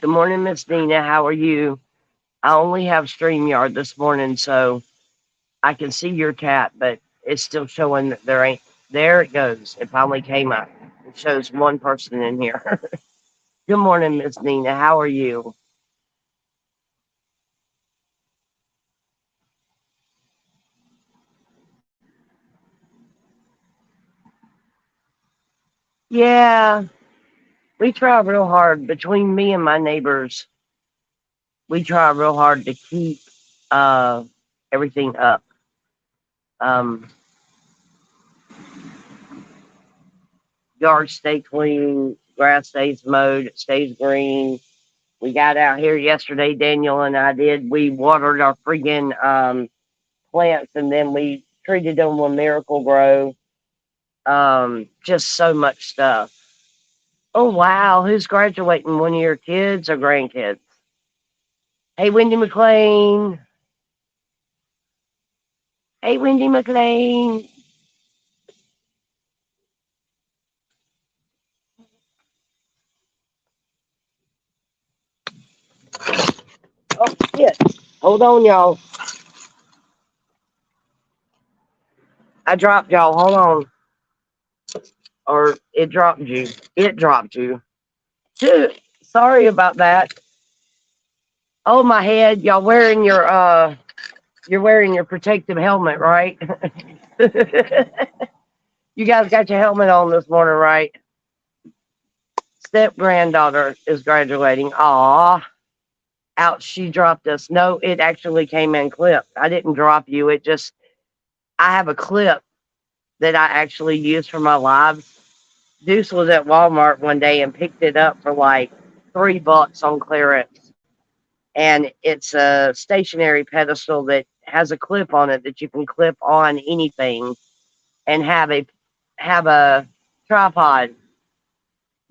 Good morning, Miss Nina. How are you? I only have StreamYard this morning, so I can see your chat, but it's still showing that there ain't. There it goes. It finally came up. It shows one person in here. Good morning, Miss Nina. How are you? Yeah, we try real hard. Between me and my neighbors, we try real hard to keep uh, everything up. Um, Yard stay clean, grass stays mowed, it stays green. We got out here yesterday, Daniel and I did. We watered our freaking plants and then we treated them with Miracle Grow. Just so much stuff. Oh, wow. Who's graduating? One of your kids or grandkids? Hey, Wendy McLean. Hey, Wendy McLean. Oh, shit. Hold on, y'all. I dropped y'all. Hold on. Or it dropped you. It dropped you. Dude, sorry about that. Oh, my head. Y'all wearing your you're wearing your protective helmet, right? You guys got your helmet on this morning, right? Step granddaughter is graduating. Aw, ouch, she dropped us. No, it actually came in clipped. I didn't drop you. It just, I have a clip that I actually use for my lives. Deuce was at Walmart one day and picked it up for like $3 on clearance. And it's a stationary pedestal that has a clip on it that you can clip on anything and have a tripod.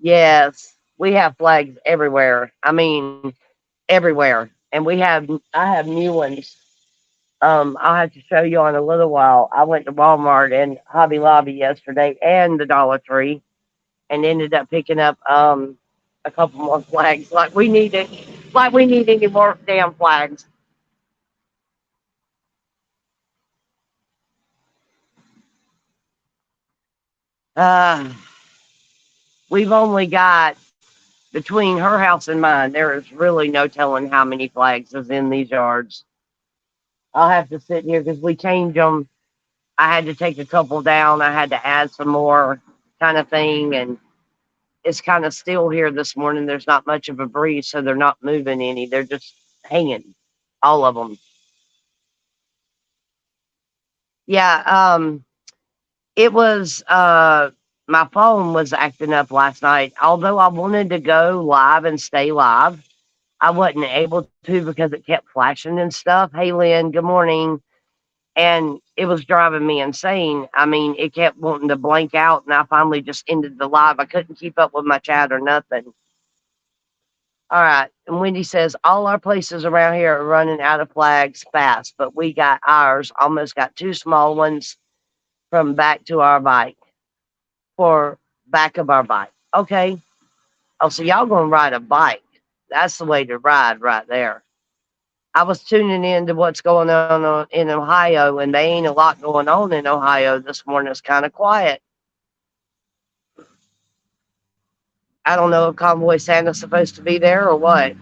Yes, we have flags everywhere. I mean, everywhere, and I have new ones. I'll have to show you on a little while. I went to Walmart and Hobby Lobby yesterday and the Dollar Tree, and ended up picking up a couple more flags. Like we need any more damn flags. Uh, we've only got between her house and mine. There is really no telling how many flags is in these yards. I'll have to sit here because we change them. I had to take a couple down. I had to add some more kind of thing. And it's kind of still here this morning. There's not much of a breeze, so they're not moving any. They're just hanging, all of them. Yeah, it was, my phone was acting up last night. Although I wanted to go live and stay live, I wasn't able to because it kept flashing and stuff. Hey, Lynn, good morning. And it was driving me insane. I mean, it kept wanting to blank out, and I finally just ended the live. I couldn't keep up with my chat or nothing. All right. And Wendy says all our places around here are running out of flags fast, but we got ours. Almost got two small ones from back to our bike for back of our bike. Okay. Oh, so y'all gonna ride a bike? That's the way to ride right there. I was tuning in to what's going on in Ohio, and there ain't a lot going on in Ohio this morning. It's kind of quiet. I don't know if Convoy Santa's supposed to be there or what.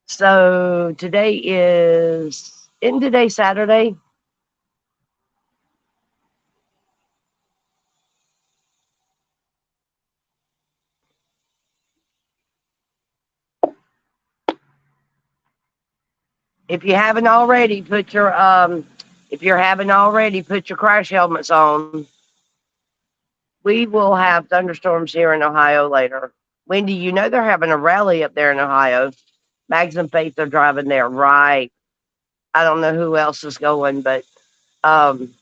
So isn't today Saturday? If you haven't already, if you haven't already, put your crash helmets on. We will have thunderstorms here in Ohio later. Wendy, you know they're having a rally up there in Ohio. Mags and Faith are driving there, right? I don't know who else is going, but um,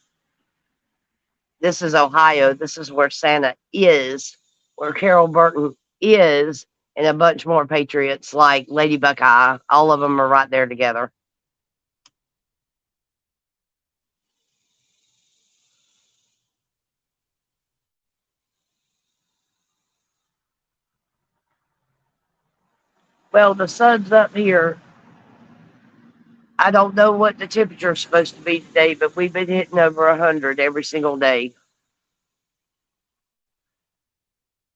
this is Ohio. This is where Santa is, where Carol Burton is, and a bunch more patriots like Lady Buckeye. All of them are right there together. Well, the sun's up here. I don't know what the temperature is supposed to be today, but we've been hitting over 100 every single day.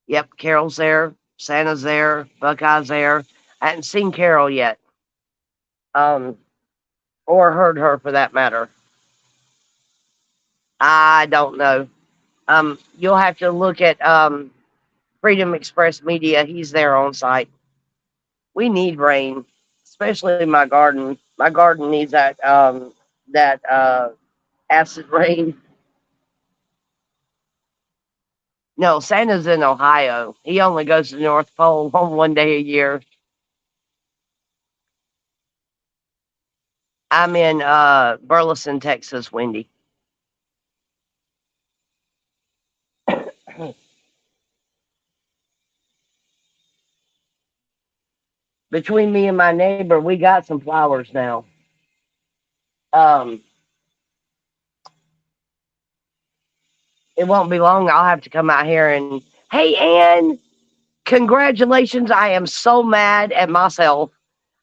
Yep, Carol's there, Santa's there, Buckeye's there. I hadn't seen Carol yet, um, or heard her for that matter. I don't know. You'll have to look at Freedom Express Media. He's there on site. We need rain, especially my garden. My garden needs that acid rain. No, Santa's in Ohio. He only goes to the North Pole on one day a year. I'm in Burleson, Texas, Wendy. Between me and my neighbor, we got some flowers now. Um, it won't be long. I'll have to come out here and hey, Ann, congratulations. I am so mad at myself.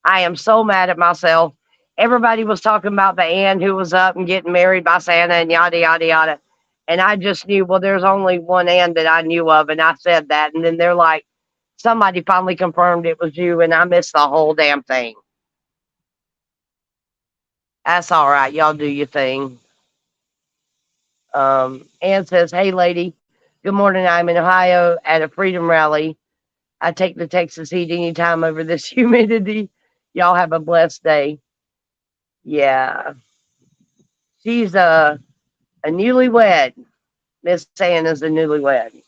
I am so mad at myself. Everybody was talking about the Ann who was up and getting married by Santa and yada, yada, yada. And I just knew, well, there's only one Ann that I knew of. And I said that. And then they're like, somebody finally confirmed it was you. And I missed the whole damn thing. That's all right. Y'all do your thing. Ann says, hey, lady, good morning. I'm in Ohio at a freedom rally. I take the Texas heat anytime over this humidity. Y'all have a blessed day. Yeah. She's a newlywed. Miss Santa's a newlywed.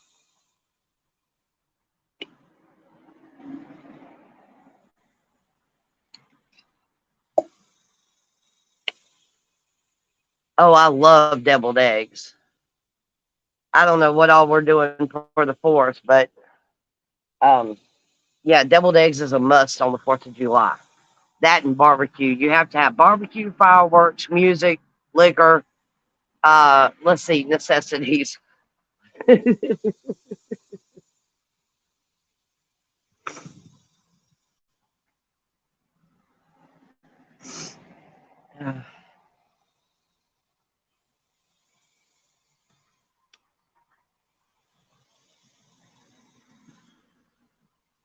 Oh, I love deviled eggs. I don't know what all we're doing for the 4th, but um, yeah, deviled eggs is a must on the 4th of July. That and barbecue. You have to have barbecue, fireworks, music, liquor. Let's see, necessities.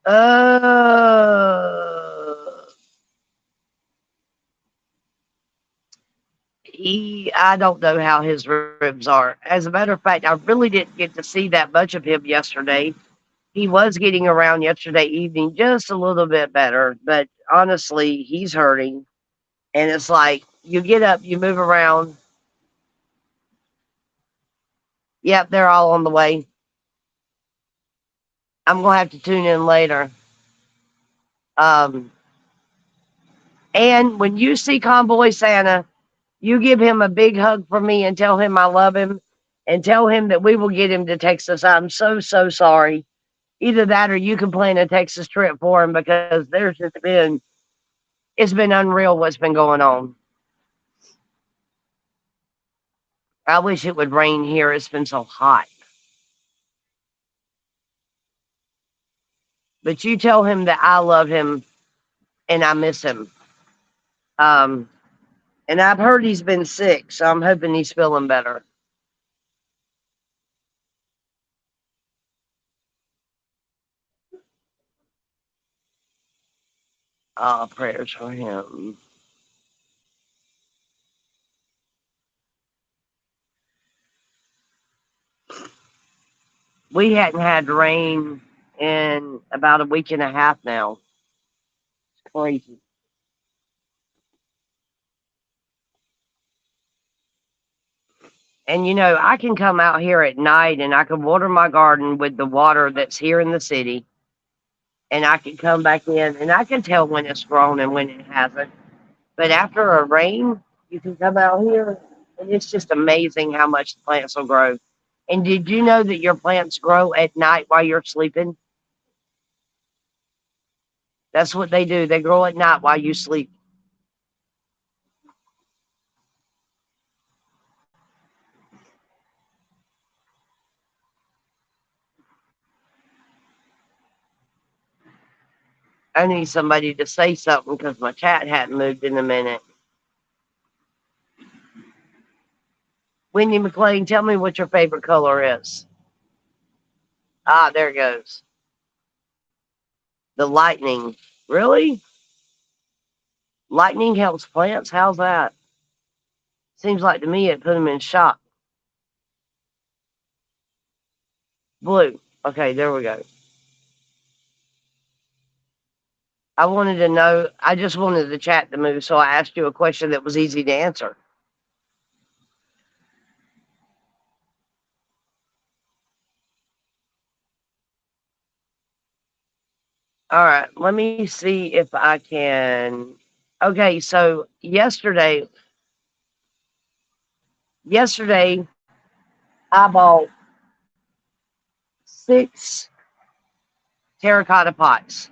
Uh, I don't know how his ribs are. As a matter of fact, I really didn't get to see that much of him yesterday. He was getting around yesterday evening just a little bit better, but honestly, he's hurting. And it's like you get up, you move around. Yep, they're all on the way. I'm gonna have to tune in later. Um, and when you see Convoy Santa, you give him a big hug from me and tell him I love him, and tell him that we will get him to Texas. I'm so sorry. Either that or you can plan a Texas trip for him because there's just been it's been unreal what's been going on. I wish it would rain here. It's been so hot. But you tell him that I love him and I miss him. Um, and I've heard he's been sick, so I'm hoping he's feeling better. Prayers for him. We hadn't had rain in about a week and a half now. It's crazy. And I can come out here at night and I can water my garden with the water that's here in the city. And I can come back in and I can tell when it's grown and when it hasn't. But after a rain, you can come out here and it's just amazing how much the plants will grow. And did you know that your plants grow at night while you're sleeping? That's what they do. They grow at night while you sleep. I need somebody to say something because my chat hadn't moved in a minute. Wendy McLean, tell me what your favorite color is. Ah, there it goes. The lightning. Really? Lightning helps plants? How's that? Seems like to me it put them in shock. Blue. Okay, there we go. I wanted to know, I just wanted the chat to move, so I asked you a question that was easy to answer. All right, let me see if I can. Okay, so yesterday I bought 6 terracotta pots.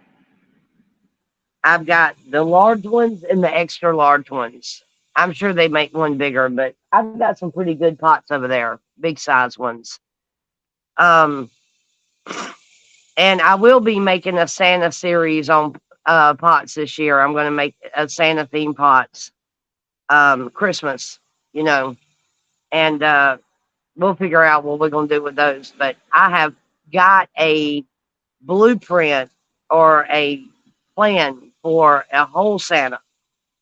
I've got the large ones and the extra large ones. I'm sure they make one bigger, but I've got some pretty good pots over there, big size ones. Um, and I will be making a Santa series on pots this year. I'm going to make a Santa theme pots, Christmas, you know, and we'll figure out what we're going to do with those. But I have got a blueprint or a plan for a whole Santa.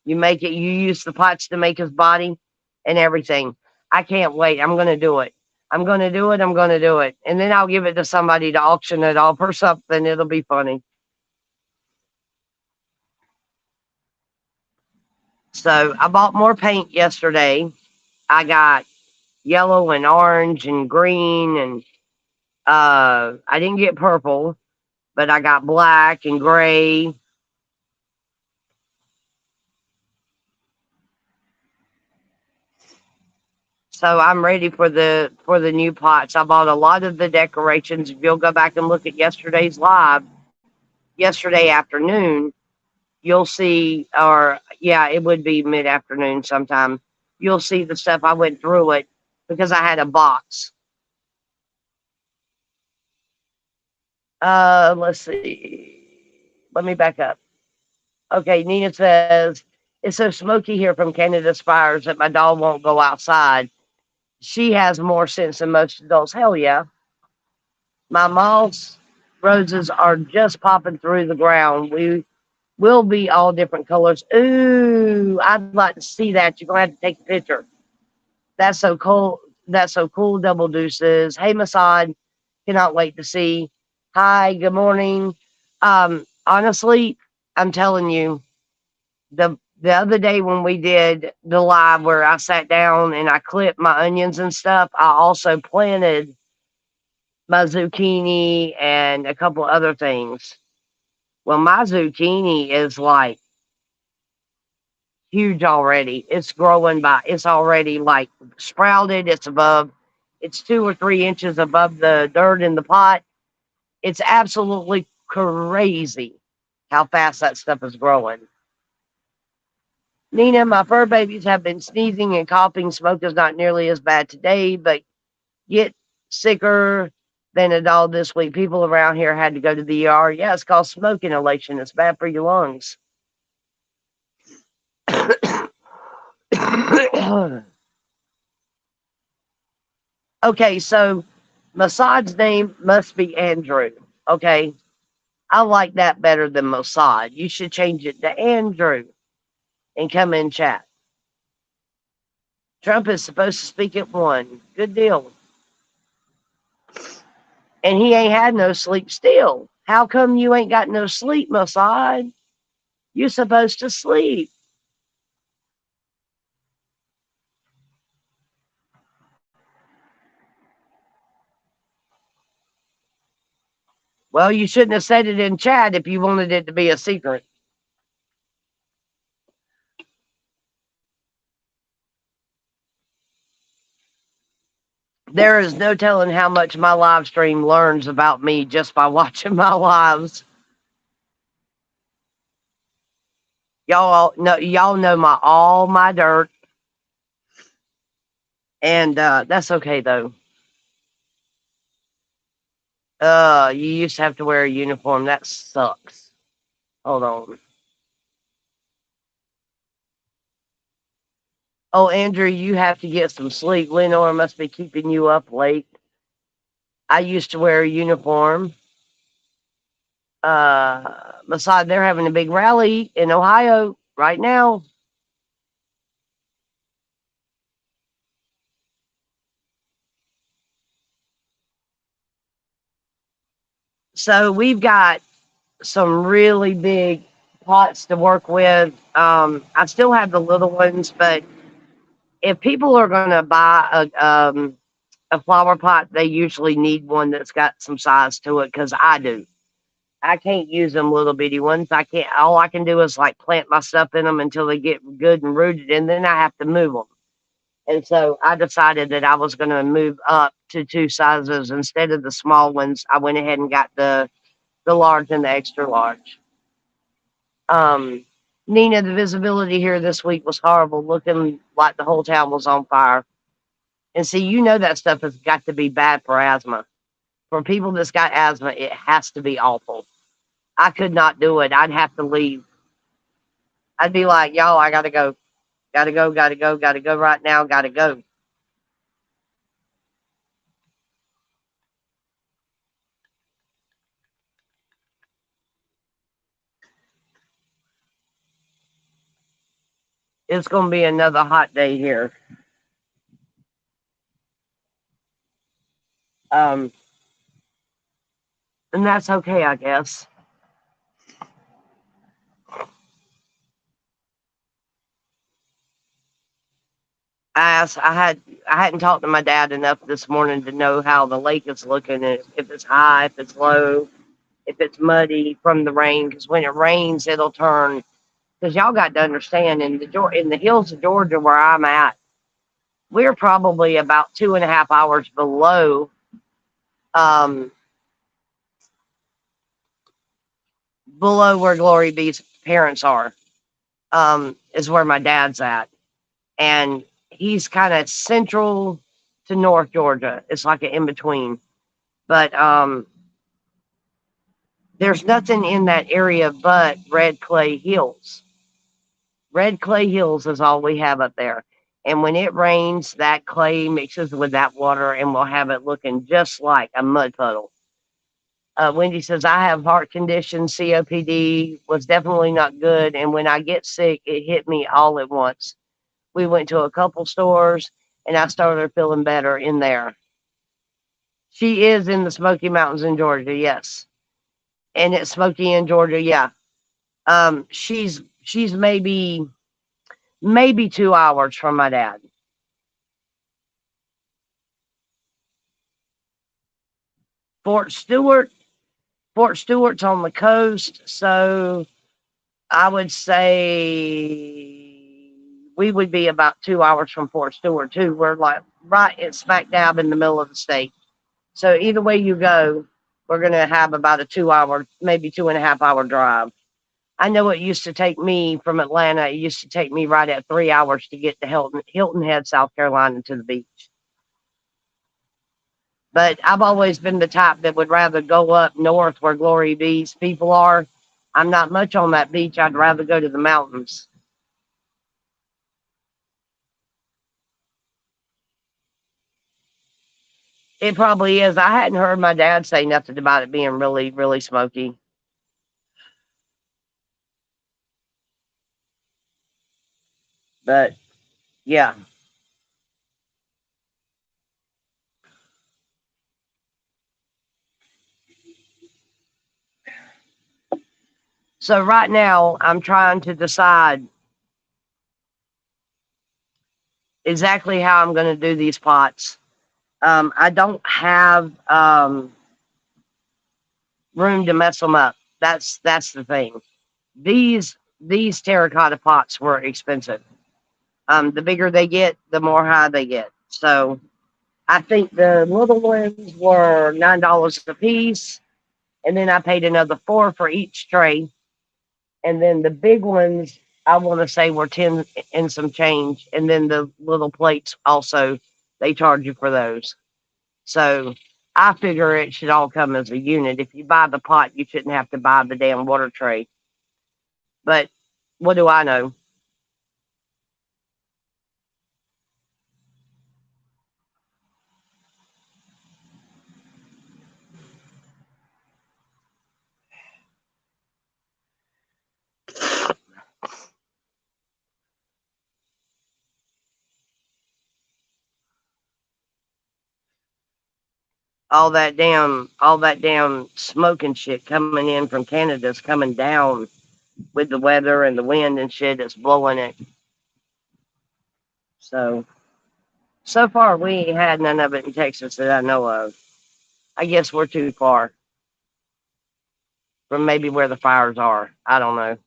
You make it, you use the pots to make his body and everything. I can't wait. I'm going to do it. I'm going to do it. I'm going to do it. And then I'll give it to somebody to auction it off or something. It'll be funny. So I bought more paint yesterday. I got yellow and orange and green and I didn't get purple, but I got black and gray. So I'm ready for the new pots. I bought a lot of the decorations. If you'll go back and look at yesterday's live, yesterday afternoon, you'll see, or yeah, it would be mid afternoon sometime. You'll see the stuff. I went through it because I had a box. Let's see. Let me back up. Okay, Nina says, it's so smoky here from Canada Spires that my dog won't go outside. She has more sense than most adults. Hell yeah. My moss roses are just popping through the ground. We will be all different colors. Ooh, I'd like to see that. You're gonna have to take a picture. That's so cool. That's so cool. Double deuces. Hey, Masad. Cannot wait to see. Hi, good morning. Honestly, I'm telling you, the other day when we did the live where I sat down and I clipped my onions and stuff, I also planted my zucchini and a couple other things. Well, my zucchini is like huge already. It's growing by, it's already like sprouted. It's 2 or 3 inches above the dirt in the pot. It's absolutely crazy how fast that stuff is growing. Nina, my fur babies have been sneezing and coughing. Smoke is not nearly as bad today, but get sicker than a dog this week. People around here had to go to the ER. Yeah, it's called smoke inhalation. It's bad for your lungs. Okay, so Mossad's name must be Andrew. Okay, I like that better than Mossad. You should change it to Andrew and come in chat. Trump is supposed to speak at 1. Good deal. And he ain't had no sleep still. How come you ain't got no sleep, Mossad? You're supposed to sleep. Well, you shouldn't have said it in chat if you wanted it to be a secret. There is no telling how much my live stream learns about me just by watching my lives. Y'all know all my dirt. And that's okay though. You used to have to wear a uniform. That sucks. Hold on. Oh, Andrew, you have to get some sleep. Lenore must be keeping you up late. I used to wear a uniform. Besides, they're having a big rally in Ohio right now. So we've got some really big pots to work with. I still have the little ones, but if people are going to buy a flower pot, they usually need one that's got some size to it because I do. I can't use them little bitty ones. I can't. All I can do is like plant my stuff in them until they get good and rooted, and then I have to move them. And so I decided that I was going to move up to two sizes instead of the small ones. I went ahead and got the large and the extra large. Um, Nina, the visibility here this week was horrible, looking like the whole town was on fire. And see, you know that stuff has got to be bad for asthma. For people that's got asthma, it has to be awful. I could not do it. I'd have to leave. I'd be like, y'all, I gotta go. Gotta go, gotta go, gotta go right now, gotta go. It's gonna be another hot day here. Um, and that's okay, I guess. I hadn't talked to my dad enough this morning to know how the lake is looking, if it's high, if it's low, if it's muddy from the rain. Because when it rains, it'll turn. Because y'all got to understand, in the hills of Georgia where I'm at, we're probably about 2.5 hours um, below where Glory B's parents are. Is where my dad's at, and he's kind of central to North Georgia. It's like an in between, but there's nothing in that area but red clay hills. Red clay hills is all we have up there. And when it rains, that clay mixes with that water and we'll have it looking just like a mud puddle. Wendy says, I have heart conditions, COPD was definitely not good. And when I get sick, it hit me all at once. We went to a couple stores and I started feeling better in there. She is in the Smoky Mountains in Georgia, yes. And it's Smoky in Georgia, yeah. She's maybe 2 hours from my dad. Fort Stewart, Fort Stewart's on the coast, so I would say we would be about 2 hours from Fort Stewart too. We're like right at smack dab in the middle of the state. So either way you go, we're gonna have about a 2 hour, maybe 2.5 hour drive. I know it used to take me from Atlanta. It used to take me right at 3 hours to get to Hilton Head, South Carolina, to the beach. But I've always been the type that would rather go up north where Glory Beach people are. I'm not much on that beach. I'd rather go to the mountains. It probably is. I hadn't heard my dad say nothing about it being really, really smoky. But yeah. So right now I'm trying to decide exactly how I'm going to do these pots. I don't have room to mess them up. That's the thing. These terracotta pots were expensive. The bigger they get, the more high they get. So I think the little ones were $9 a piece, and then I paid another four for each tray. And then the big ones, I want to say, were 10 and some change. And then the little plates also, they charge you for those. So I figure it should all come as a unit. If you buy the pot, you shouldn't have to buy the damn water tray. But what do I know? All that damn smoking shit coming in from Canada's coming down with the weather and the wind and shit. It's blowing it. So far we ain't had none of it in Texas that I know of. I guess we're too far from maybe where the fires are. I don't know.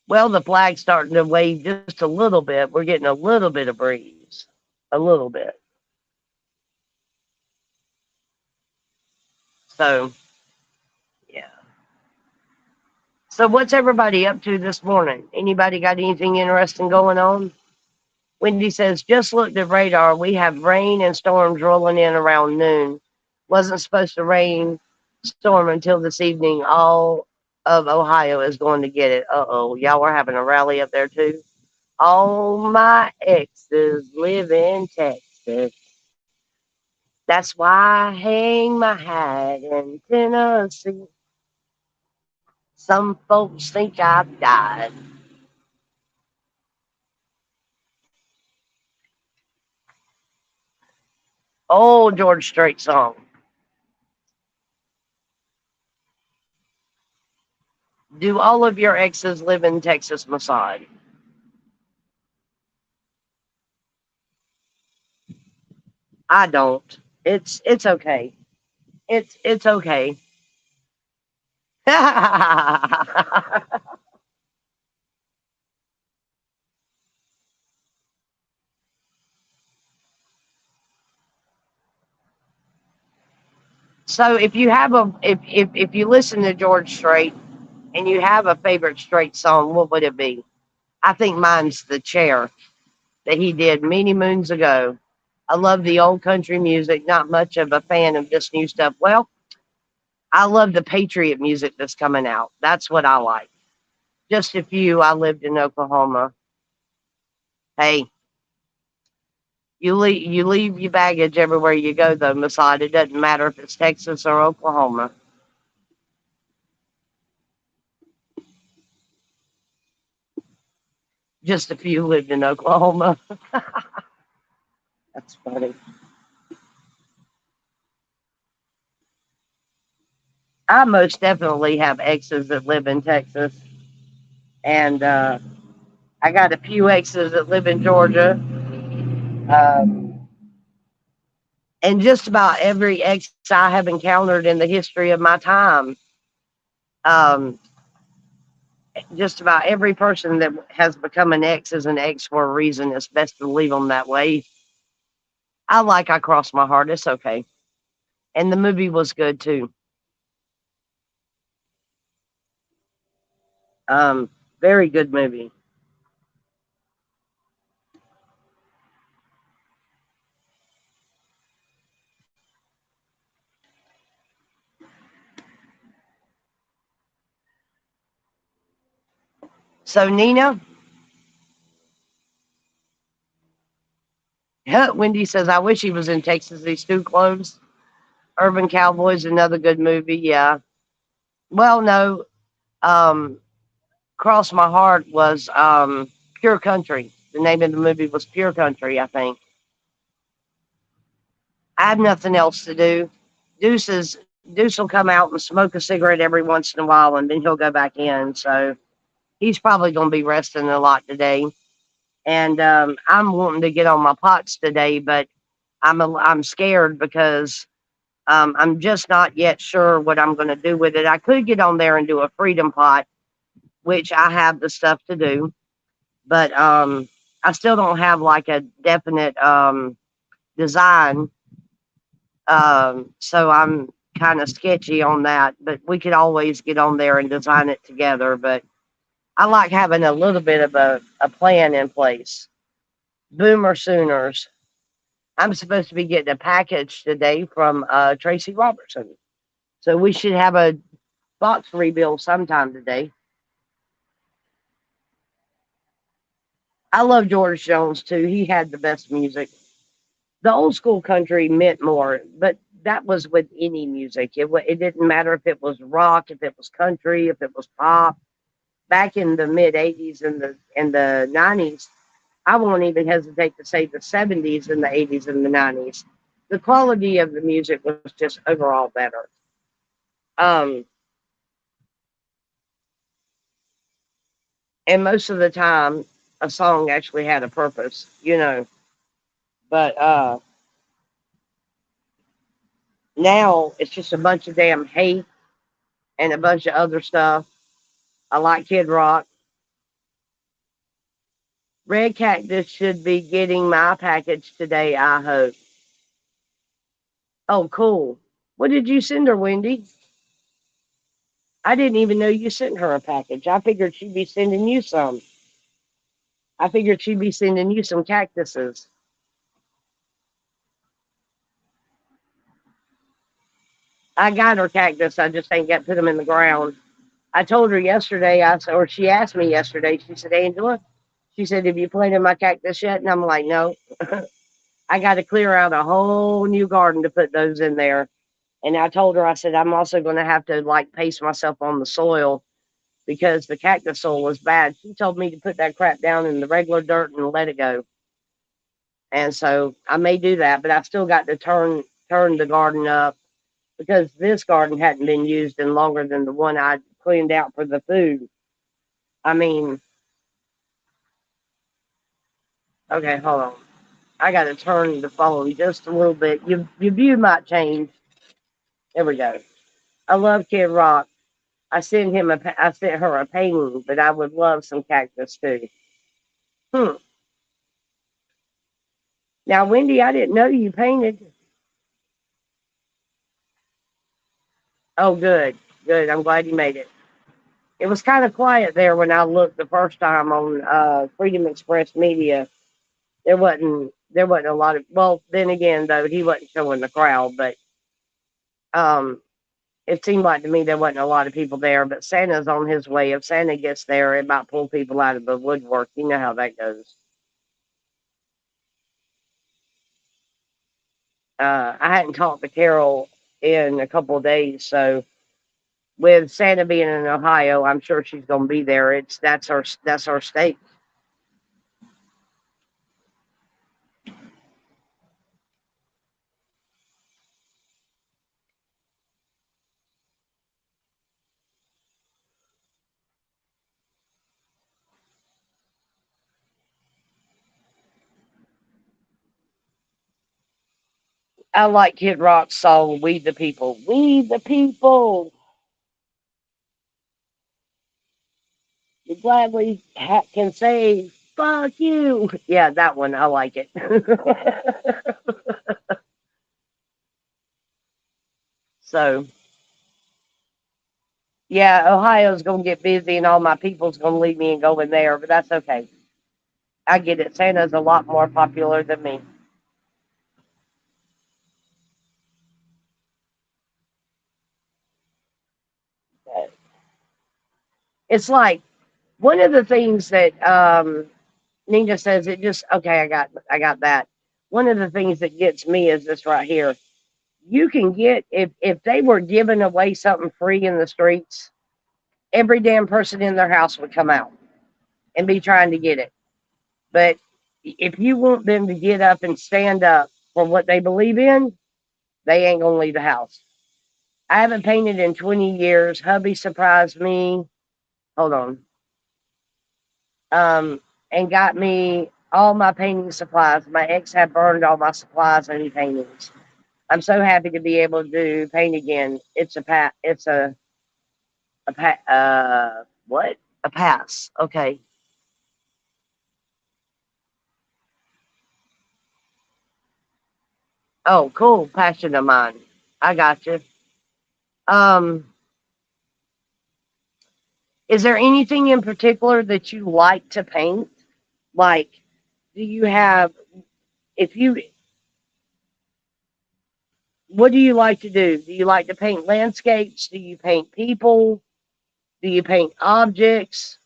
Well, the flag's starting to wave just a little bit. We're getting a little bit of breeze. A little bit. So, yeah. So, what's everybody up to this morning? Anybody got anything interesting going on? Wendy says, just looked at radar. We have rain and storms rolling in around noon. Wasn't supposed to rain storm until this evening. All of Ohio is going to get it. Uh oh. Y'all were having a rally up there too? All my exes live in Texas. That's why I hang my hat in Tennessee. Some folks think I've died. Oh, George Strait song. Do all of your exes live in Texas, Masad? I don't. It's okay. It's okay. So if you listen to George Strait and you have a favorite Strait song, what would it be? I think mine's The Chair that he did many moons ago. I love the old country music, not much of a fan of this new stuff. Well, I love the patriot music that's coming out. That's what I like. Just a few. I lived in Oklahoma. Hey, you leave your baggage everywhere you go though, Masad. It doesn't matter if it's Texas or Oklahoma. Just a few lived in Oklahoma. That's funny. I most definitely have exes that live in Texas, and I got a few exes that live in Georgia. Um, and just about every ex I have encountered in the history of my time, um, just about every person that has become an ex is an ex for a reason. It's best to leave them that way. I crossed my heart. It's okay. And the movie was good too. Um, Very good movie. So Nina, Wendy says, I wish he was in Texas. He's too close. Urban Cowboys, another good movie. Yeah. Well, no. Um, Cross My Heart was Pure Country. The name of the movie was Pure Country, I think. I have nothing else to do. Deuces Deuce will come out and smoke a cigarette every once in a while, and then he'll go back in. So he's probably going to be resting a lot today. And I'm wanting to get on my pots today, but I'm scared because I'm just not yet sure what I'm going to do with it. I could get on there and do a freedom pot, which I have the stuff to do, but I still don't have like a definite design. So I'm kind of sketchy on that, but we could always get on there and design it together. But I like having a little bit of a plan in place. Boomer Sooners. I'm supposed to be getting a package today from Tracy Robertson. So we should have a box rebuild sometime today. I love George Jones too. He had the best music. The old school country meant more, but that was with any music. It didn't matter if it was rock, if it was country, if it was pop. Back in the mid '80s and the '90s, I won't even hesitate to say the '70s and the '80s and the '90s. The quality of the music was just overall better. Um, and most of the time, a song actually had a purpose. But now it's just a bunch of damn hate and a bunch of other stuff. I like Kid Rock. Red Cactus should be getting my package today, I hope. Oh, cool. What did you send her, Wendy? I didn't even know you sent her a package. I figured she'd be sending you some. I figured she'd be sending you some cactuses. I got her cactus. I just ain't got to put them in the ground. I told her yesterday, or she asked me yesterday, she said, Angela, she said, have you planted my cactus yet? And I'm like, no. I got to clear out a whole new garden to put those in there. And I told her, I said, I'm also going to have to like pace myself on the soil because the cactus soil was bad. She told me to put that crap down in the regular dirt and let it go. And so I may do that, but I still got to turn the garden up because this garden hadn't been used in longer than the one I cleaned out for the food. I mean, okay, hold on. I got to turn the phone just a little bit. Your view might change. There we go. I love Kid Rock. I sent her a painting, but I would love some cactus too. Hmm. Now, Wendy, I didn't know you painted. Oh, good, good. I'm glad you made it. It was kind of quiet there when I looked the first time on Freedom Express Media. There wasn't a lot of. Well, then again, though, he wasn't showing the crowd, but um, it seemed like to me there wasn't a lot of people there. But Santa's on his way. If Santa gets there, it might pull people out of the woodwork. You know how that goes. I hadn't talked to Carol in a couple of days, so with Santa being in Ohio, I'm sure she's going to be there. That's our state. I like Kid Rock's song "We the People." We the people. We gladly can say "fuck you." Yeah, that one I like it. So yeah, Ohio's gonna get busy, and all my people's gonna leave me and go in there, but that's okay. I get it. Santa's a lot more popular than me. It's like one of the things that Nina says. It just okay. I got that. One of the things that gets me is this right here. You can get if they were giving away something free in the streets, every damn person in their house would come out and be trying to get it. But if you want them to get up and stand up for what they believe in, they ain't gonna leave the house. I haven't painted in 20 years. Hubby surprised me. Hold on. Um, and got me all my painting supplies. My ex had burned all my supplies and paintings. I'm so happy to be able to paint again. It's what? A pass. Okay. Oh, cool. Passion of mine. I got you. Um, is there anything in particular that you like to paint? Like, do you have, if you, What do you like to do? Do you like to paint landscapes? Do you paint people? Do you paint objects?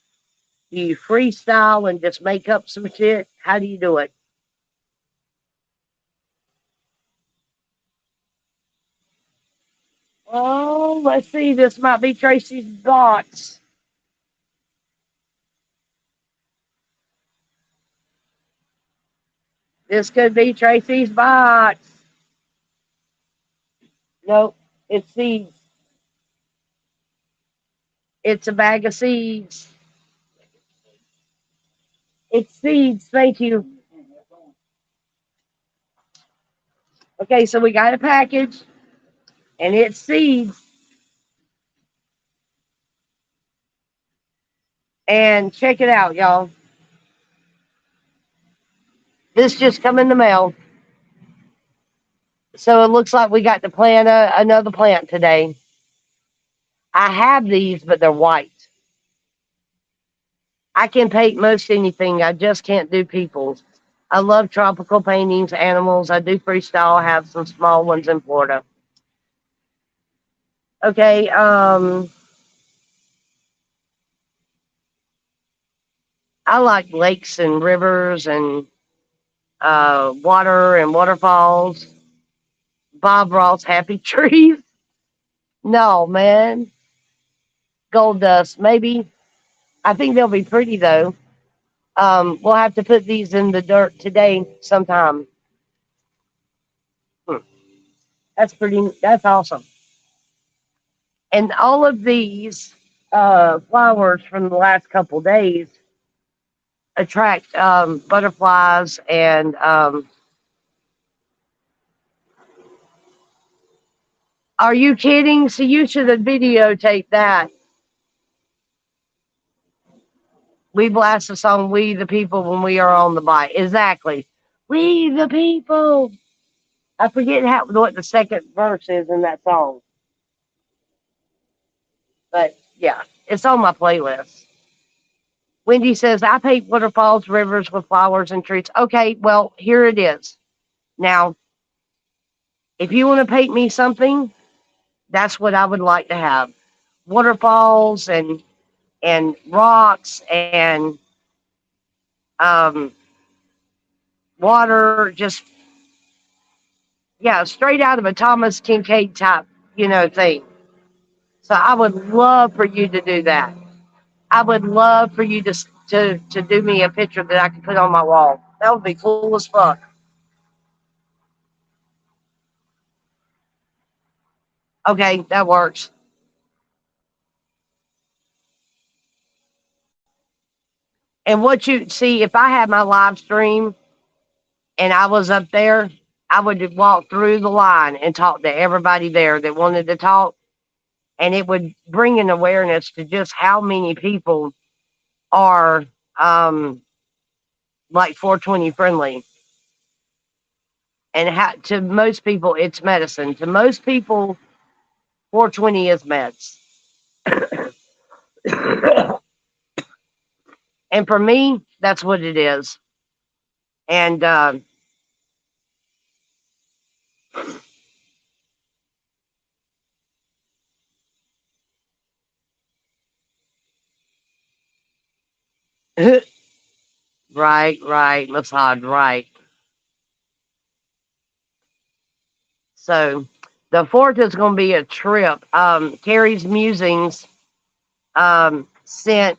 Do you freestyle and just make up some shit? How do you do it? Oh, let's see. This might be Tracy's box. This could be Tracy's box. Nope, it's seeds. It's a bag of seeds. It's seeds. Thank you. Okay, so we got a package and it's seeds. And check it out, y'all. This just come in the mail. So it looks like we got to plant another plant today. I have these, but they're white. I can paint most anything. I just can't do people's. I love tropical paintings, animals. I do freestyle. I have some small ones in Florida. Okay, I like lakes and rivers and water and waterfalls. Bob Ross happy trees. No, man. Gold dust, maybe. I think they'll be pretty though. We'll have to put these in the dirt today sometime. Hmm. That's pretty. That's awesome. And all of these flowers from the last couple days attract butterflies and are you kidding? So you should have videotaped that. We blast the song "We the People" when we are on the bike. Exactly. We the people. I forget what the second verse is in that song, but yeah, it's on my playlist. Wendy says, I paint waterfalls, rivers with flowers and trees. Okay, well, here it is. Now, if you want to paint me something, that's what I would like to have. Waterfalls and rocks and um, water, just yeah, straight out of a Thomas Kincaid type, thing. So I would love for you to do that. I would love for you to do me a picture that I could put on my wall. That would be cool as fuck. Okay, that works. And what you see, if I had my live stream and I was up there, I would walk through the line and talk to everybody there that wanted to talk. And it would bring an awareness to just how many people are like 420 friendly. And how, to most people, it's medicine. To most people, 420 is meds. And for me, that's what it is. And right, Masad, right. So the fourth is going to be a trip. Carrie's Musings sent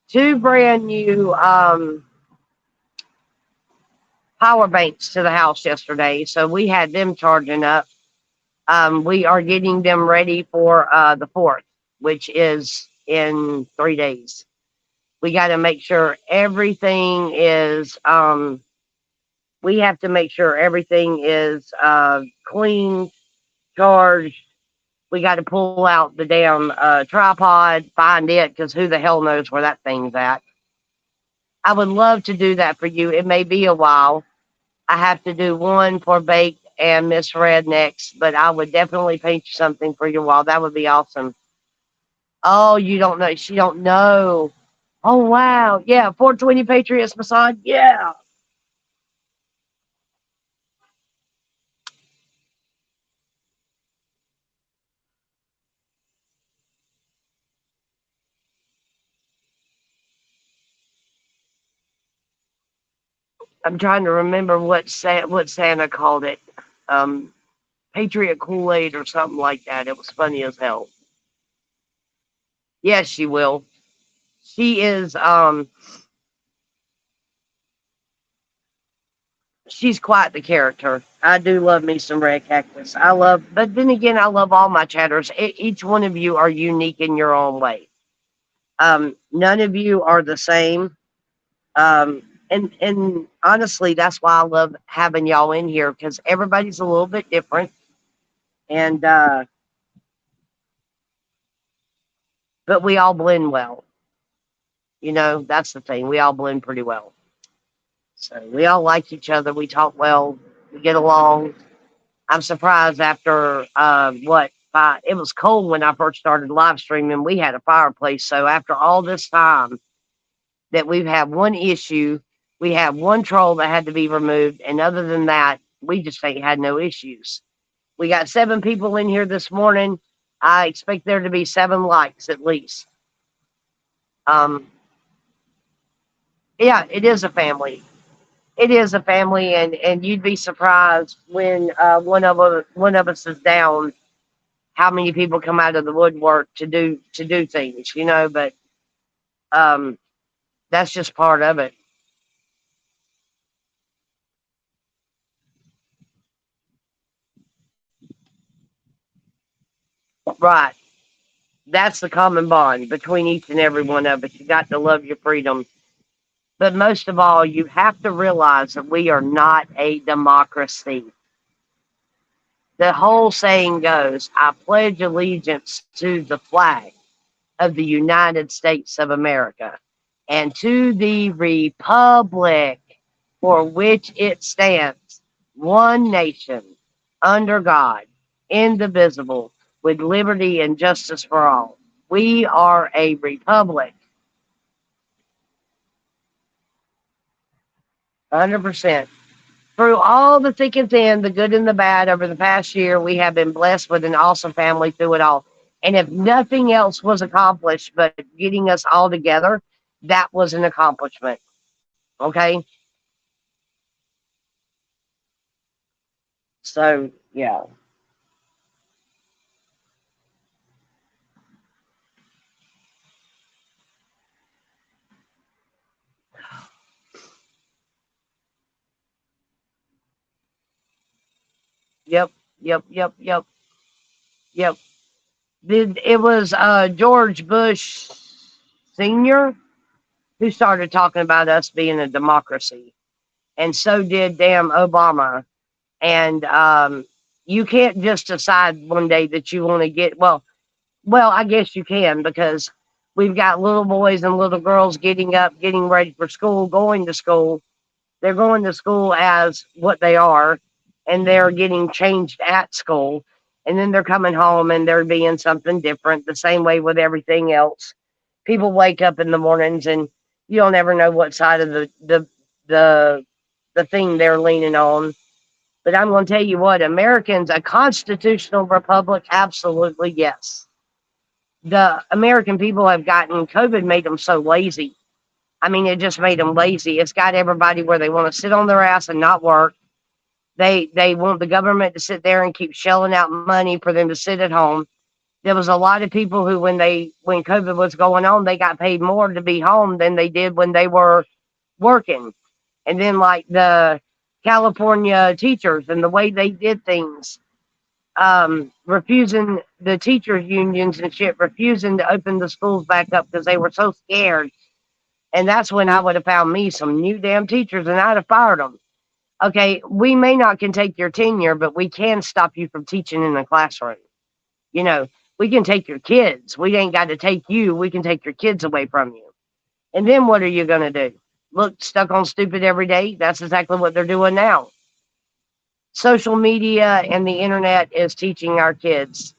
two brand new power banks to the house yesterday. So we had them charging up. We are getting them ready for the fourth, which is in 3 days. We got to make sure everything is, we have to make sure everything is clean, charged. We got to pull out the damn tripod, find it, because who the hell knows where that thing's at. I would love to do that for you. It may be a while. I have to do one for Baked and Miss Red next, but I would definitely paint you something for your wall. That would be awesome. Oh, you don't know. She don't know. Oh, wow. Yeah, 420 Patriots Masad. Yeah. I'm trying to remember what Santa called it. Um, Patriot Kool-Aid or something like that. It was funny as hell. Yes, she will. She is she's quite the character. I do love me some Red Cactus. But then again, I love all my chatters. Each one of you are unique in your own way. None of you are the same. And honestly, that's why I love having y'all in here because everybody's a little bit different. And but we all blend well. That's the thing. We all blend pretty well. So we all like each other. We talk well. We get along. I'm surprised after it was cold when I first started live streaming. We had a fireplace. So after all this time that we've had one issue, we had one troll that had to be removed. And other than that, we just ain't had no issues. We got 7 people in here this morning. I expect there to be 7 likes at least. Um, yeah, it is a family. It is a family, and you'd be surprised when one of us is down, how many people come out of the woodwork to do things, But um, that's just part of it, right? That's the common bond between each and every one of us. You got to love your freedom, but most of all, you have to realize that we are not a democracy. The whole saying goes, "I pledge allegiance to the flag of the United States of America and to the republic for which it stands, one nation, under God, indivisible, with liberty and justice for all." We are a republic, 100%. Through all the thick and thin, the good and the bad, over the past year, we have been blessed with an awesome family through it all. And if nothing else was accomplished but getting us all together, that was an accomplishment. Okay? So, yeah. Yep. Yep. Yep. Yep. Yep. It was George Bush Sr. who started talking about us being a democracy. And so did damn Obama. And you can't just decide one day that you want to well, I guess you can because we've got little boys and little girls getting up, getting ready for school, going to school. They're going to school as what they are, and they're getting changed at school. And then they're coming home and they're being something different, the same way with everything else. People wake up in the mornings and you don't ever know what side of the the thing they're leaning on. But I'm going to tell you what, Americans, a constitutional republic, absolutely yes. The American people have gotten, COVID made them so lazy. I mean, it just made them lazy. It's got everybody where they want to sit on their ass and not work. They want the government to sit there and keep shelling out money for them to sit at home. There was a lot of people who, when COVID was going on, they got paid more to be home than they did when they were working. And then, like the California teachers and the way they did things, refusing the teachers unions and shit, refusing to open the schools back up because they were so scared. And that's when I would have found me some new damn teachers and I'd have fired them. Okay, we may not can take your tenure, but we can stop you from teaching in the classroom. You know, we can take your kids. We ain't got to take you. We can take your kids away from you. And then what are you going to do? Look stuck on stupid every day? That's exactly what they're doing now. Social media and the internet is teaching our kids.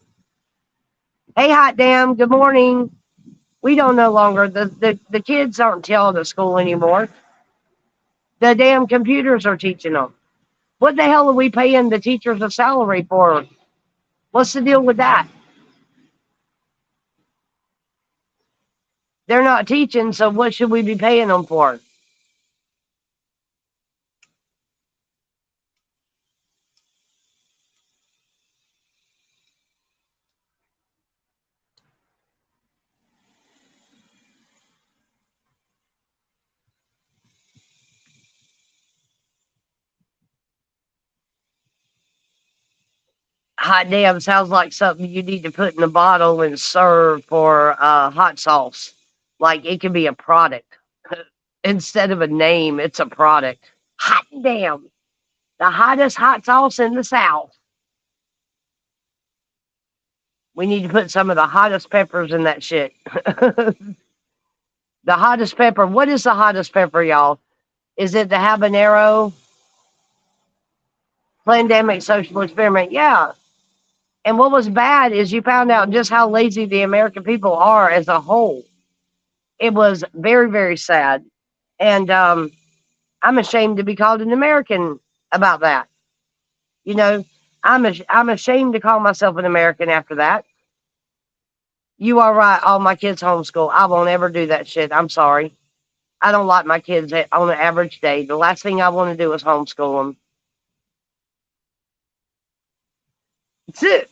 Hey, hot damn, good morning. We don't no longer, the kids aren't telling the school anymore. The damn computers are teaching them. What the hell are we paying the teachers a salary for? What's the deal with that? They're not teaching, so what should we be paying them for? Hot damn sounds like something you need to put in a bottle and serve for hot sauce. Like it can be a product. Instead of a name, it's a product. Hot damn. The hottest hot sauce in the South. We need to put some of the hottest peppers in that shit. The hottest pepper. What is the hottest pepper, y'all? Is it the habanero? Pandemic social experiment? Yeah. And what was bad is you found out just how lazy the American people are as a whole. It was very, very sad. And I'm ashamed to be called an American about that. You know, I'm ashamed to call myself an American after that. You are right. All my kids homeschool. I won't ever do that shit. I'm sorry. I don't like my kids on an average day. The last thing I want to do is homeschool them. That's it.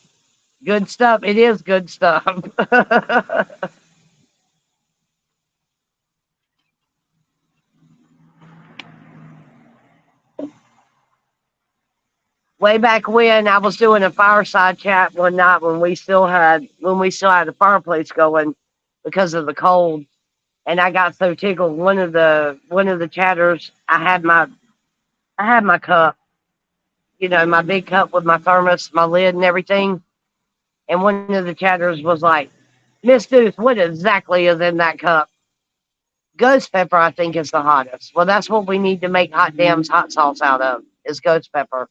Good stuff. It is good stuff. Way back when I was doing a fireside chat one night when we still had the fireplace going because of the cold, and I got so tickled. One of the chatters, I had my cup, my big cup with my thermos, my lid, and everything. And one of the chatters was like, "Miss Deuce, what exactly is in that cup?" Ghost pepper, I think, is the hottest. Well, that's what we need to make hot damn's hot sauce out of, is ghost pepper.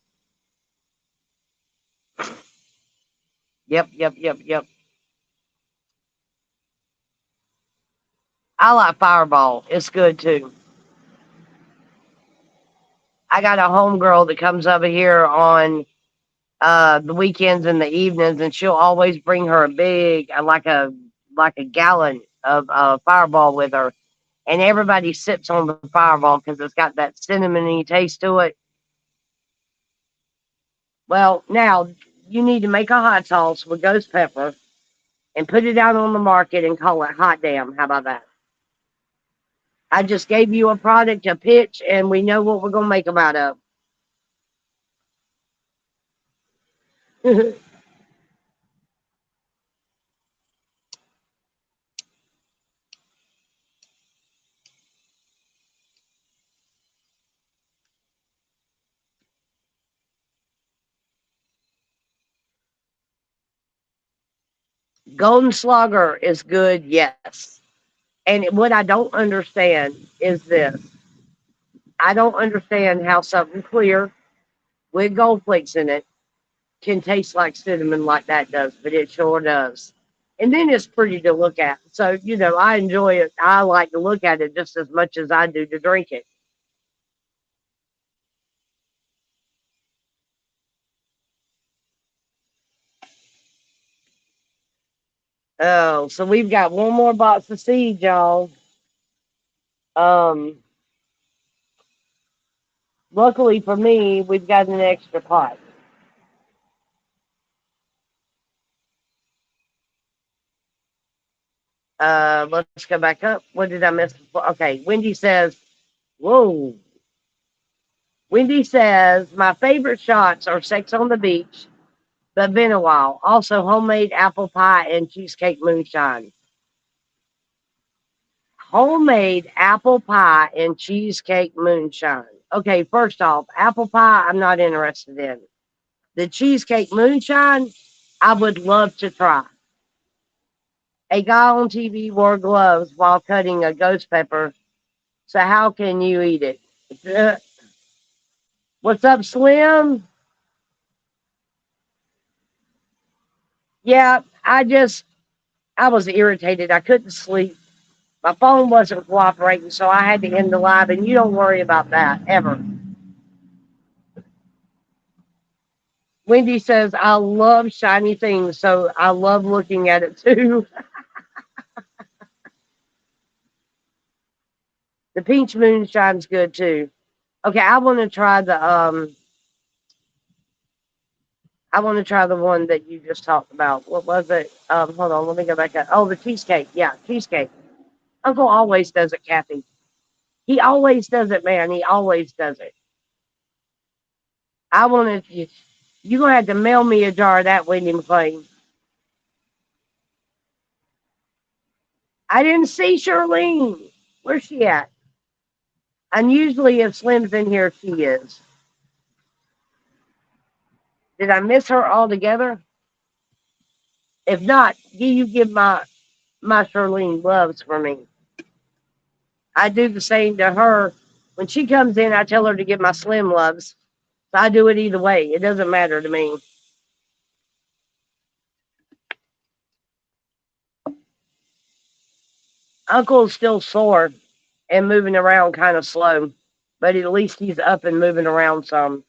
Yep, yep, yep, yep. I like Fireball. It's good too. I got a homegirl that comes over here on the weekends and the evenings, and she'll always bring her a big, like a gallon of Fireball with her, and everybody sips on the Fireball because it's got that cinnamony taste to it. Well, now you need to make a hot sauce with ghost pepper and put it out on the market and call it hot damn. How about that? I just gave you a product, a pitch, and we know what we're gonna make them out of. Golden Slugger is good, yes. And what I don't understand is this. I don't understand how something clear with gold flakes in it can taste like cinnamon like that does, but it sure does. And then it's pretty to look at. So, I enjoy it. I like to look at it just as much as I do to drink it. Oh, so we've got one more box of seeds, y'all. Um, Luckily for me, we've got an extra pot. Let's go back up. What did I miss before? Okay, Wendy says, whoa. Wendy says, my favorite shots are Sex on the Beach, but been a while. Also, homemade apple pie and cheesecake moonshine. Homemade apple pie and cheesecake moonshine. Okay, first off, apple pie, I'm not interested in. The cheesecake moonshine, I would love to try. A guy on TV wore gloves while cutting a ghost pepper. So how can you eat it? Uh, What's up, Slim? Yeah, I was irritated. I couldn't sleep. My phone wasn't cooperating, so I had to end the live, and you don't worry about that ever. Wendy says, I love shiny things, so I love looking at it too. The peach moonshine's good too. Okay, I want to try the one that you just talked about. What was it? Hold on, let me go back up. Oh, the cheesecake. Yeah, cheesecake. Uncle always does it, Kathy. He always does it, man. He always does it. I wanted to. You're going to have to mail me a jar of that, Wendy McLean. I didn't see Charlene. Where's she at? And usually if Slim's in here, she is. Did I miss her altogether? If not, you give my Charlene loves for me. I do the same to her. When she comes in, I tell her to give my Slim loves. So I do it either way. It doesn't matter to me. Uncle's still sore and moving around kind of slow, but at least he's up and moving around some.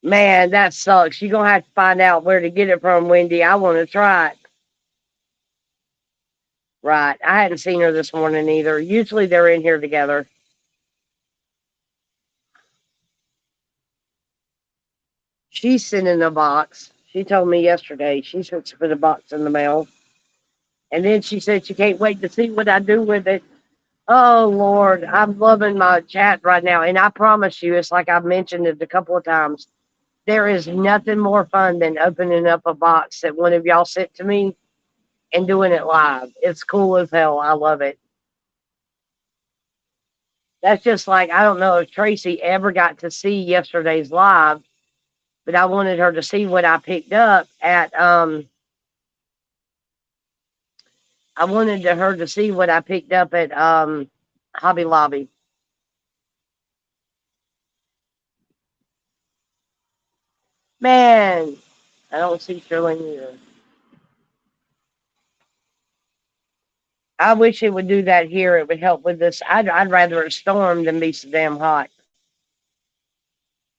Man, that sucks. You're going to have to find out where to get it from, Wendy. I want to try it. Right. I hadn't seen her this morning either. Usually they're in here together. She's sending a box. She told me yesterday she's supposed to put a box in the mail. And then she said she can't wait to see what I do with it. Oh, Lord. I'm loving my chat right now. And I promise you, it's like I've mentioned it a couple of times. There is nothing more fun than opening up a box that one of y'all sent to me and doing it live. It's cool as hell. I love it. That's just like, I don't know if Tracy ever got to see yesterday's live, but I wanted her to see what I picked up at, I wanted her to see what I picked up at, Hobby Lobby. Man, I don't see Shirley either. I wish it would do that here. It would help with this. I'd rather it storm than be so damn hot.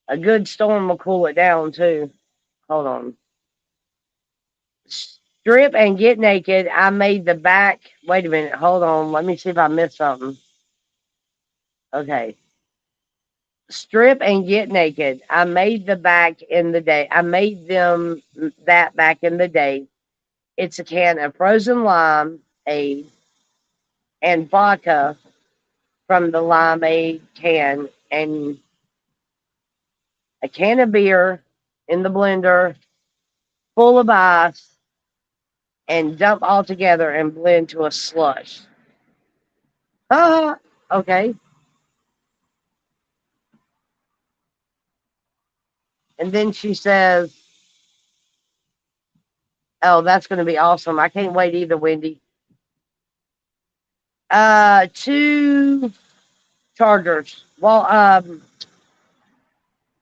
A good storm will cool it down too. Hold on. Strip and get naked. I made the back. Wait a minute. Hold on. Let me see if I missed something. Okay. Strip and get naked. I made the back in the day. I made them that back in the day. It's a can of frozen limeade and vodka from the limeade can and a can of beer in the blender full of ice and dump all together and blend to a slush. Okay. And then she says, oh, that's going to be awesome. I can't wait either, Wendy. 2 chargers. Well,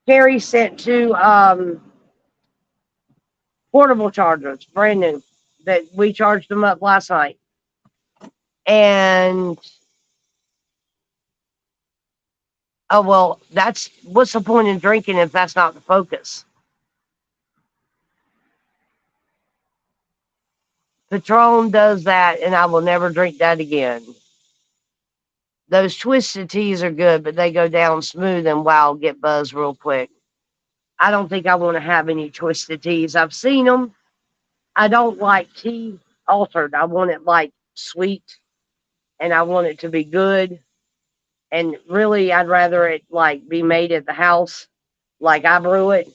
Carrie sent 2 portable chargers, brand new, that we charged them up last night. And oh well, that's what's the point in drinking if that's not the focus? Patron does that, and I will never drink that again. Those twisted teas are good, but they go down smooth and wow, get buzzed real quick. I don't think I want to have any twisted teas. I've seen them. I don't like tea altered. I want it like sweet, and I want it to be good. And really, I'd rather it like be made at the house, like I brew it.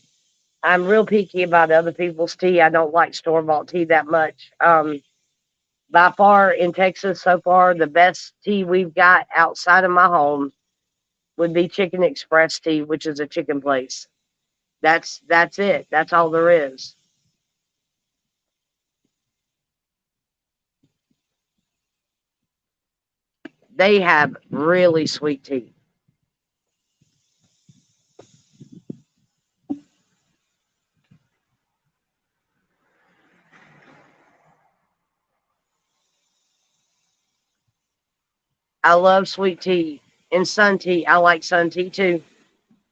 I'm real picky about other people's tea. I don't like store bought tea that much. By far in Texas so far, the best tea we've got outside of my home would be Chicken Express Tea, which is a chicken place. That's it. That's all there is. They have really sweet tea. I love sweet tea and sun tea. I like sun tea too.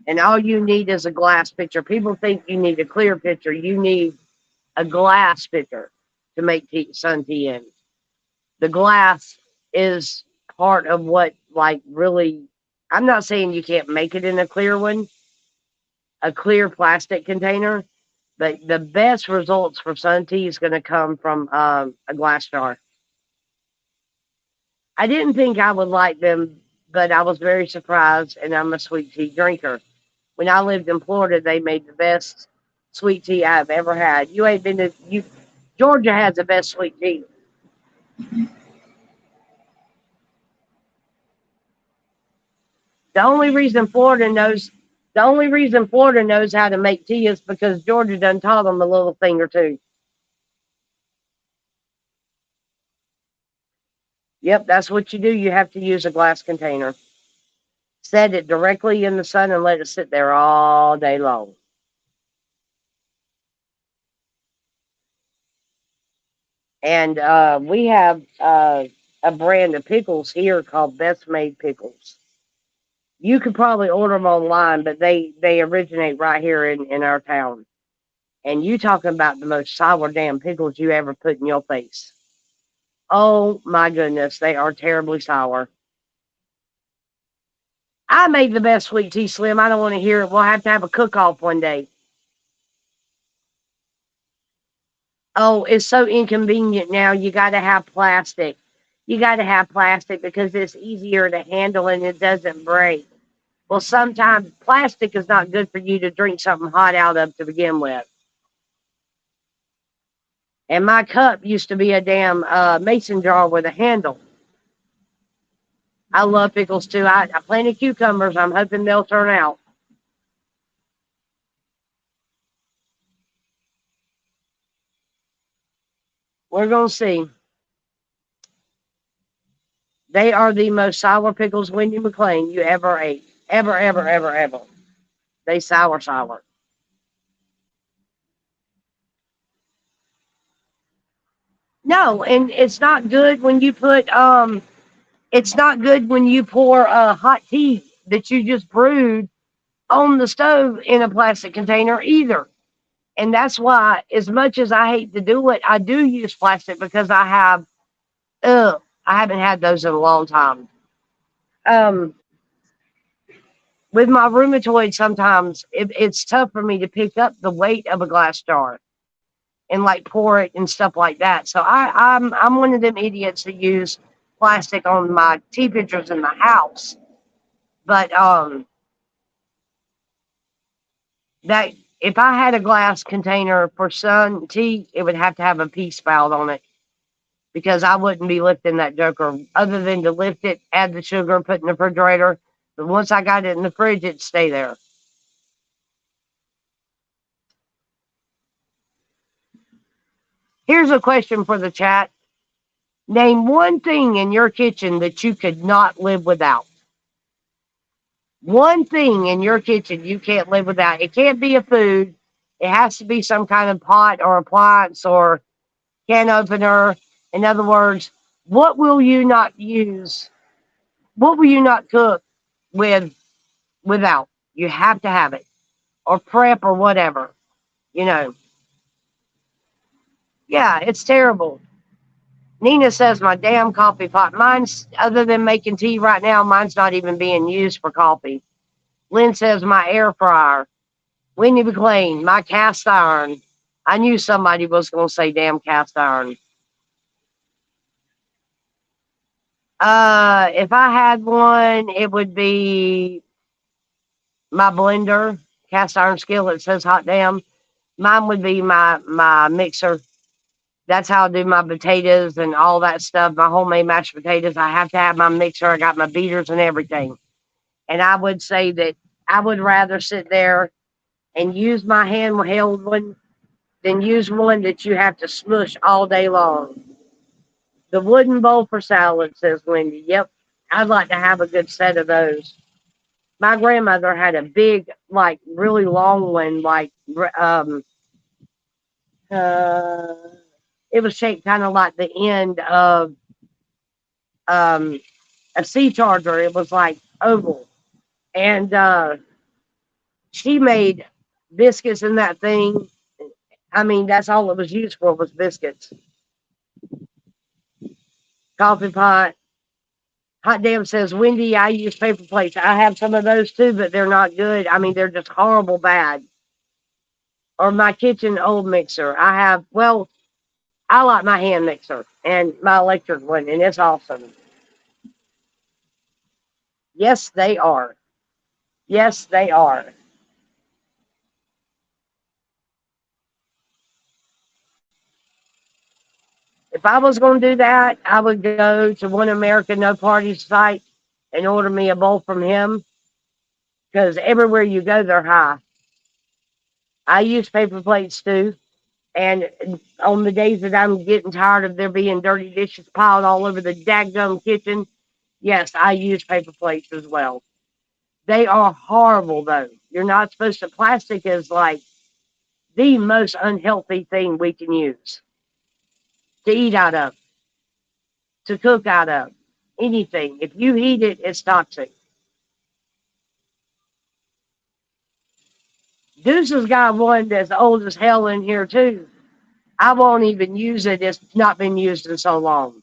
And all you need is a glass pitcher. People think you need a clear pitcher. You need a glass pitcher to make sun tea in. The glass is part of what, like, really, I'm not saying you can't make it in a clear one, a clear plastic container, but the best results for sun tea is going to come from a glass jar. I didn't think I would like them, but I was very surprised, and I'm a sweet tea drinker. When I lived in Florida, they made the best sweet tea I've ever had. You ain't been to you. Georgia has the best sweet tea. The only reason Florida knows the only reason Florida knows how to make tea is because Georgia done taught them a little thing or two. Yep, that's what you do. You have to use a glass container. Set it directly in the sun and let it sit there all day long. And we have a brand of pickles here called Best Made Pickles. You could probably order them online, but they originate right here in our town. And you talking about the most sour damn pickles you ever put in your face. Oh my goodness, they are terribly sour. I made the best sweet tea, Slim. I don't want to hear it. We'll have to have a cook off one day. Oh, it's so inconvenient now. You got to have plastic. You got to have plastic because it's easier to handle and it doesn't break. Well, sometimes plastic is not good for you to drink something hot out of to begin with. And my cup used to be a damn mason jar with a handle. I love pickles too. I planted cucumbers. I'm hoping they'll turn out. We're going to see. They are the most sour pickles, Wendy McLean, you ever ate. Ever, ever, ever, ever. They sour, sour. No, and it's not good when you pour hot tea that you just brewed on the stove in a plastic container either. And that's why, as much as I hate to do it, I do use plastic because I haven't had those in a long time. Um, with my rheumatoid, sometimes it's tough for me to pick up the weight of a glass jar and like pour it and stuff like that. So I'm one of them idiots that use plastic on my tea pitchers in the house. But that if I had a glass container for sun tea, it would have to have a pea spout on it because I wouldn't be lifting that joker other than to lift it, add the sugar, put in the refrigerator. But once I got it in the fridge, it'd stay there. Here's a question for the chat. Name one thing in your kitchen that you could not live without. One thing in your kitchen you can't live without. It can't be a food. It has to be some kind of pot or appliance or can opener. In other words, what will you not use? What will you not cook with without? You have to have it or prep or whatever. You know, yeah, it's terrible. Nina says my damn coffee pot. Mine's other than making tea right now. Mine's not even being used for coffee. Lynn says my air fryer. Wendy McLean, my cast iron. I knew somebody was going to say damn cast iron. If I had one, it would be my blender, cast iron skillet. It says hot damn. Mine would be my mixer. That's how I do my potatoes and all that stuff. My homemade mashed potatoes. I have to have my mixer. I got my beaters and everything. And I would say that I would rather sit there and use my handheld one than use one that you have to smush all day long. The wooden bowl for salad, says Wendy. Yep, I'd like to have a good set of those. My grandmother had a big, like, really long one, like, uh, it was shaped kind of like the end of um, a sea charger. It was like oval. And she made biscuits in that thing. I mean, that's all it was used for was biscuits. Coffee pot. Hot damn says Wendy, I use paper plates. I have some of those too, but they're not good. I mean, they're just horrible bad. Or my kitchen old mixer. I like my hand mixer and my electric one, and it's awesome. Yes, they are. Yes, they are. If I was going to do that, I would go to One America No Party site and order me a bowl from him because everywhere you go, they're high. I use paper plates too. And on the days that I'm getting tired of there being dirty dishes piled all over the daggum kitchen, yes, I use paper plates as well. They are horrible though. You're not supposed to. Plastic is like the most unhealthy thing we can use to eat out of, to cook out of, anything. If you heat it, it's toxic. Deuce has got one that's old as hell in here too. I won't even use it. It's not been used in so long.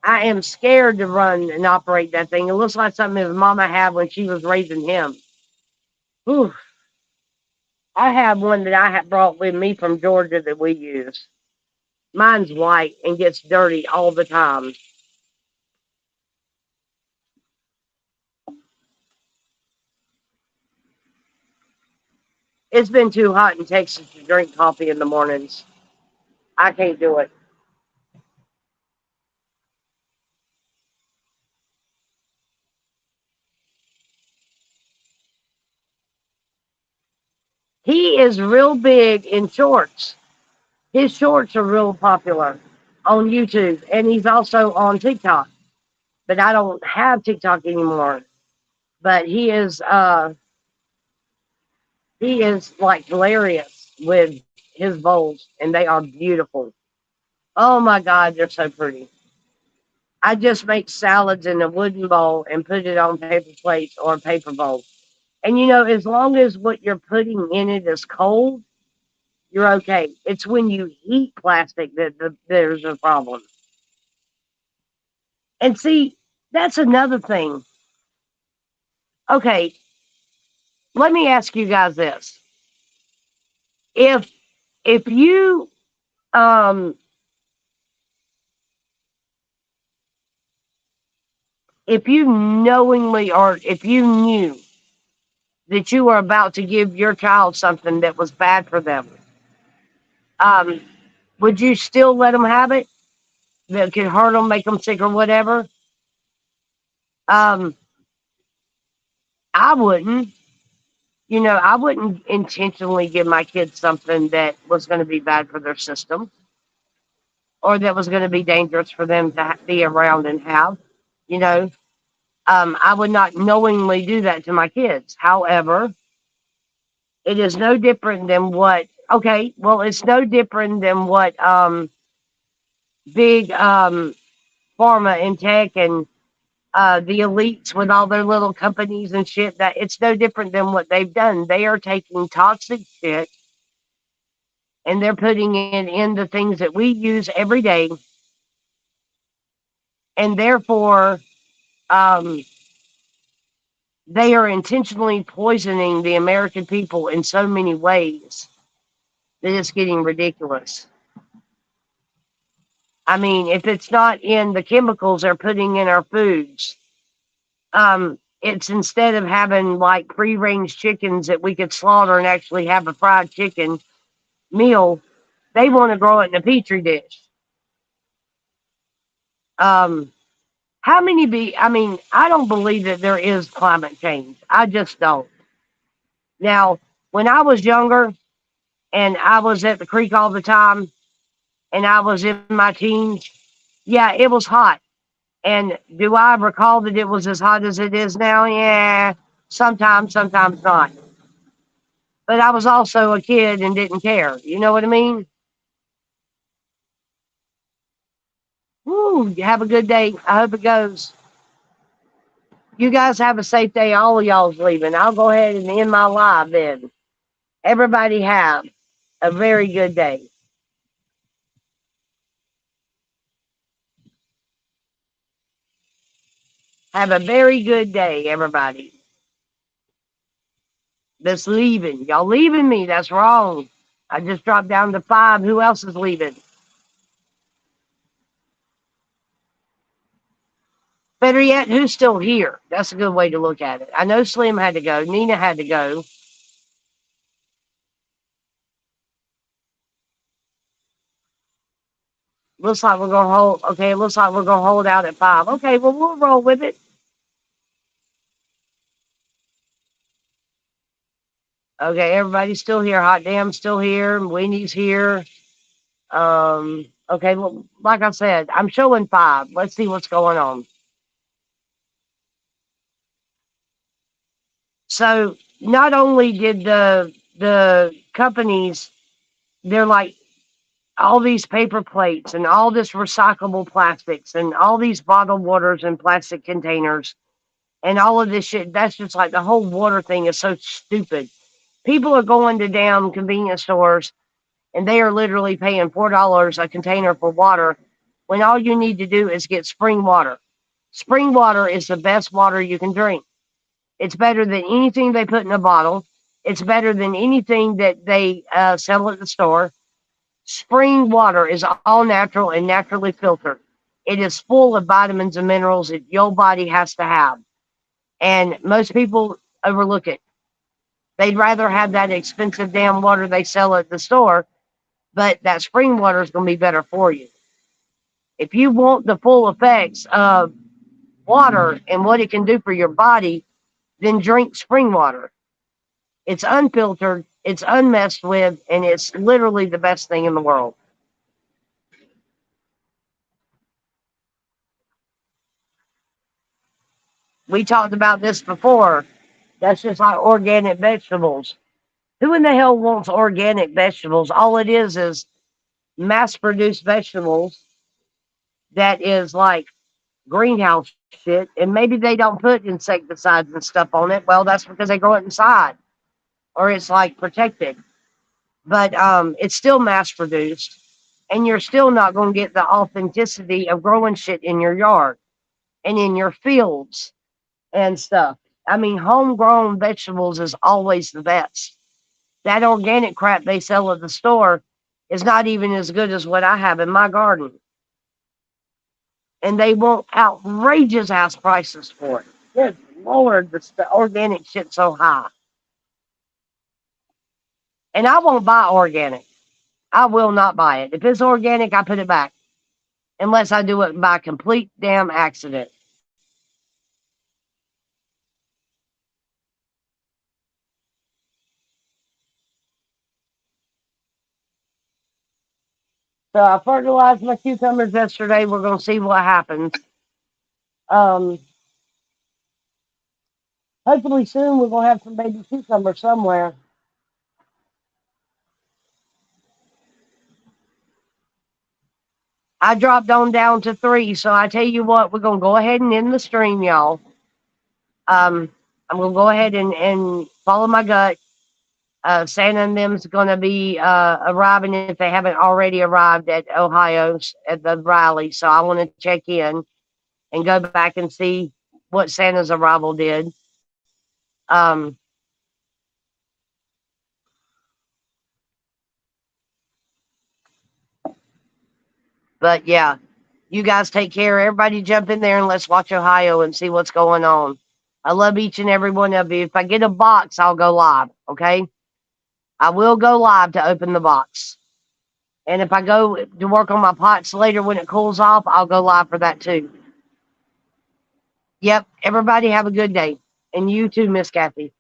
I am scared to run and operate that thing. It looks like something his mama had when she was raising him. Whew. I have one that I had brought with me from Georgia that we use. Mine's white and gets dirty all the time. It's been too hot in Texas to drink coffee in the mornings. I can't do it. He is real big in shorts. His shorts are real popular on YouTube, and he's also on TikTok. But I don't have TikTok anymore. But he is like hilarious with his bowls, and they are beautiful. Oh my God, they're so pretty. I just make salads in a wooden bowl and put it on paper plates or a paper bowl. And as long as what you're putting in it is cold, you're okay. It's when you heat plastic that there's a problem. And see, that's another thing. Okay, let me ask you guys this: if if you um if you knowingly or if you knew that you were about to give your child something that was bad for them, um, would you still let them have it? That could hurt them, make them sick, or whatever. Um, I wouldn't. I wouldn't intentionally give my kids something that was going to be bad for their system or that was going to be dangerous for them to be around and have. You know, I would not knowingly do that to my kids. However, it is no different than what. Okay, well, it's no different than what big pharma and tech and the elites with all their little companies and shit. That it's no different than what they've done. They are taking toxic shit and they're putting it in the things that we use every day, and therefore um, they are intentionally poisoning the American people in so many ways that it's getting ridiculous. I mean, if it's not in the chemicals they're putting in our foods, it's instead of having like free range chickens that we could slaughter and actually have a fried chicken meal, they want to grow it in a petri dish. Um, how many be? I mean, I don't believe that there is climate change. I just don't. Now, when I was younger and I was at the creek all the time and I was in my teens, yeah, it was hot. And do I recall that it was as hot as it is now? Yeah, sometimes, sometimes not. But I was also a kid and didn't care. You know what I mean? Woo, you have a good day. I hope it goes. You guys have a safe day. All of y'all's leaving. I'll go ahead and end my live then. Everybody have a very good day. Have a very good day, everybody. That's leaving. Y'all leaving me. That's wrong. I just dropped down to 5. Who else is leaving? Better yet, who's still here? That's a good way to look at it. I know Slim had to go. Nina had to go. Looks like we're gonna hold. Okay, it looks like we're gonna hold out at 5. Okay, well we'll roll with it. Okay, everybody's still here. Hot Damn's still here. Wendy's here. Okay, well, like I said, I'm showing 5. Let's see what's going on. So not only did the companies, they're like all these paper plates and all this recyclable plastics and all these bottled waters and plastic containers and all of this shit. That's just like the whole water thing is so stupid. People are going to damn convenience stores and they are literally paying $4 a container for water when all you need to do is get spring water. Spring water is the best water you can drink. It's better than anything they put in a bottle. It's better than anything that they sell at the store. Spring water is all natural and naturally filtered. It is full of vitamins and minerals that your body has to have. And most people overlook it. They'd rather have that expensive damn water they sell at the store, but that spring water is going to be better for you. If you want the full effects of water and what it can do for your body, then drink spring water. It's unfiltered, it's unmessed with, and it's literally the best thing in the world. We talked about this before. That's just like organic vegetables. Who in the hell wants organic vegetables? All it is mass produced vegetables that is like greenhouse shit. And maybe they don't put insecticides and stuff on it. Well, that's because they grow it inside or it's like protected. But it's still mass produced. And you're still not going to get the authenticity of growing shit in your yard and in your fields and stuff. I mean, homegrown vegetables is always the best. That organic crap they sell at the store is not even as good as what I have in my garden. And they want outrageous ass prices for it. Good Lord, the organic shit's so high. And I won't buy organic. I will not buy it. If it's organic, I put it back. Unless I do it by complete damn accident. So I fertilized my cucumbers yesterday. We're going to see what happens. Um, Hopefully soon we're going to have some baby cucumbers somewhere. I dropped on down to 3. So I tell you what, we're going to go ahead and end the stream, y'all. I'm going to go ahead and follow my gut. Santa and them's going to be arriving if they haven't already arrived at Ohio at the rally. So I want to check in and go back and see what Santa's arrival did. Um, but yeah, you guys take care. Everybody jump in there and let's watch Ohio and see what's going on. I love each and every one of you. If I get a box, I'll go live. Okay. I will go live to open the box. And if I go to work on my pots later when it cools off, I'll go live for that too. Yep. Everybody have a good day. And you too, Miss Kathy.